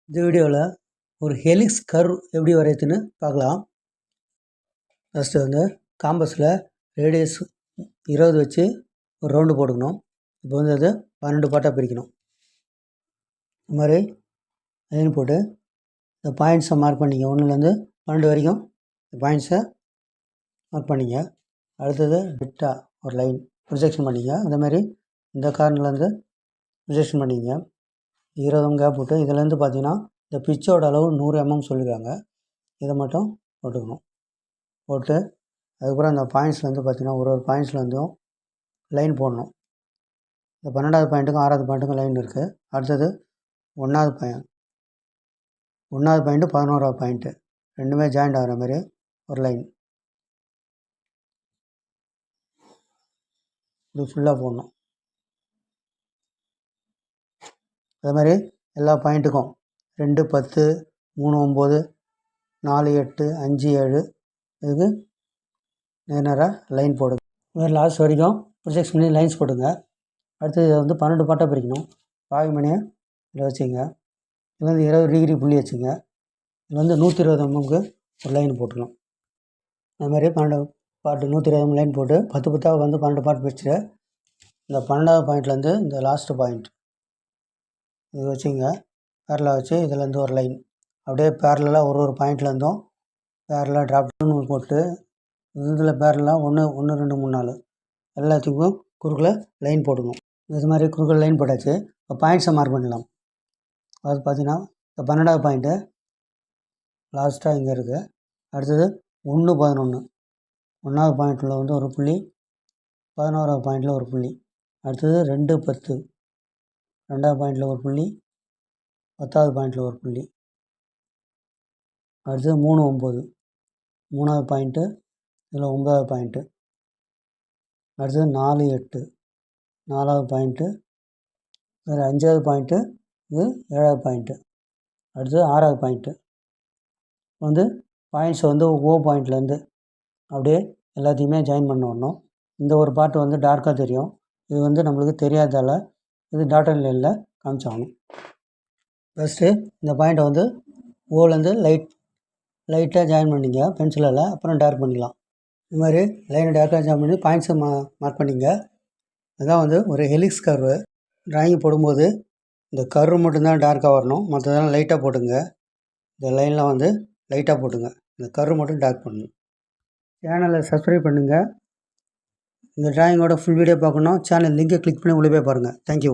இந்த வீடியோவில் ஒரு ஹெலிக்ஸ் கர்வ் எப்படி வரையுதுன்னு பார்க்கலாம். ஃபஸ்ட்டு வந்து காம்பஸில் ரேடியஸ் 20 வச்சு ஒரு ரவுண்டு போட்டுக்கணும். இப்போ வந்து அதை 12 பார்ட்டாக பிரிக்கணும். இந்த மாதிரி லைன் போட்டு இந்த பாயிண்ட்ஸை மார்க் பண்ணிங்க. 1லேருந்து 12 வரைக்கும் இந்த பாயிண்ட்ஸை மார்க் பண்ணிங்க. அடுத்தது பிட்டாக ஒரு லைன் ப்ரொஜெக்ஷன் பண்ணிங்க. அதேமாதிரி இந்த கார்னர்லேருந்து ப்ரொஜெக்ஷன் பண்ணிங்க. 20 கேப் போட்டு இதுலேருந்து பார்த்தீங்கன்னா இந்த பிச்சோட அளவு 100 mm சொல்லியிருக்காங்க. இதை மட்டும் போட்டுக்கணும். போட்டு அதுக்கப்புறம் அந்த பாயிண்ட்ஸ்லேருந்து பார்த்தீங்கன்னா ஒரு பாயிண்ட்ஸ்லேருந்தும் லைன் போடணும். இந்த 12வது பாயிண்ட்டுக்கும் 6வது பாயிண்ட்டுக்கும் லைன் இருக்குது. அடுத்தது 1வது பாயிண்ட்டு 11வது பாயிண்ட்டு ரெண்டுமே ஜாயிண்ட் ஆகிற மாதிரி ஒரு லைன் இது ஃபுல்லாக போடணும். அதே மாதிரி எல்லா பாயிண்ட்டுக்கும் 2, 10, 3, 9, 4, 8, 5, 7 இதுக்கு நேராக லைன் போடுங்க. இதுமாதிரி லாஸ்ட் வரைக்கும் ப்ரொஜெக்ட் பண்ணி லைன்ஸ் போடுங்க. அடுத்து இதை வந்து 12 பார்ட்டாக பிரிக்கணும். பாய் மணியை இதில் வச்சுங்க. இதில் வந்து 20 டிகிரி புள்ளி வச்சுங்க. இதில் வந்து 120 mmக்கு ஒரு லைன் போட்டுக்கலாம். அது மாதிரி 12 பார்ட்டு 120 mm லைன் போட்டு 10 10ஆக வந்து 12 பார்ட் பிரிச்சுட்டு இந்த 12வது பாயிண்ட்லேருந்து இந்த லாஸ்ட்டு பாயிண்ட் இது வச்சுங்க. பேரலாக வச்சு இதிலேருந்து ஒரு லைன் அப்படியே பேரலாக ஒரு பாயிண்ட்லேருந்தும் பேரலாக ட்ராப்னு போட்டு இதில் பேரலாக 1 1 2 3 4 எல்லாத்துக்கும் குறுக்கில் லைன் போட்டுக்கணும். இது மாதிரி குறுக்கில் லைன் போட்டாச்சு. இப்போ பாயிண்ட்ஸை மார்க் பண்ணலாம். அது பார்த்தீங்கன்னா இந்த 12வது பாயிண்ட்டு லாஸ்ட்டாக இங்கே இருக்குது. அடுத்தது 1 11 1வது பாயிண்ட்டில் வந்து ஒரு புள்ளி, 11வது பாயிண்ட்டில் ஒரு புள்ளி. அடுத்தது 2 10 2வது பாயிண்ட்டில் ஒரு புள்ளி, 10வது பாயிண்ட்டில் ஒரு புள்ளி. அடுத்தது 3 9 3வது பாயிண்ட்டு, இதில் 9வது பாயிண்ட்டு. அடுத்தது 4 8 4வது பாயிண்ட்டு, வேறு 5வது பாயிண்ட்டு, இது 7வது பாயிண்ட்டு. அடுத்தது 6வது பாயிண்ட்டு. வந்து பாயிண்ட்ஸை வந்து ஓ பாயிண்ட்லேருந்து அப்படியே எல்லாத்தையுமே ஜாயின் பண்ண வரணும். இந்த ஒரு பார்ட்டு வந்து டார்க்காக தெரியும். இது வந்து நம்மளுக்கு தெரியாதால் இது டாட்டர் லைனில் காமிச்சாகணும். ஃபஸ்ட்டு இந்த பாயிண்ட்டை வந்து ஓலேருந்து லைட்டாக ஜாயின் பண்ணிங்க பென்சிலால். அப்புறம் டார்க் பண்ணிக்கலாம். இது மாதிரி லைனை டார்க்காக ஜாயின் பண்ணி பாயிண்ட்ஸை மார்க் பண்ணிங்க. அதுதான் வந்து ஒரு ஹெலிக்ஸ் கர்வு. ட்ராயிங் போடும்போது இந்த கர்வு மட்டும்தான் டார்க்காக வரணும். மற்றதெல்லாம் லைட்டாக போட்டுங்க. இந்த லைன்லாம் வந்து லைட்டாக போட்டுங்க. இந்த கர்வு மட்டும் டார்க் பண்ணுங்கள். சேனலை சப்ஸ்கிரைப் பண்ணுங்கள். இந்த ட்ராயிங்கோட ஃபுல் வீடியோ பார்க்கணும். சேனல் லிங்கை கிளிக் பண்ணி உள்ளே போய் பாருங்கள். தேங்க்யூ.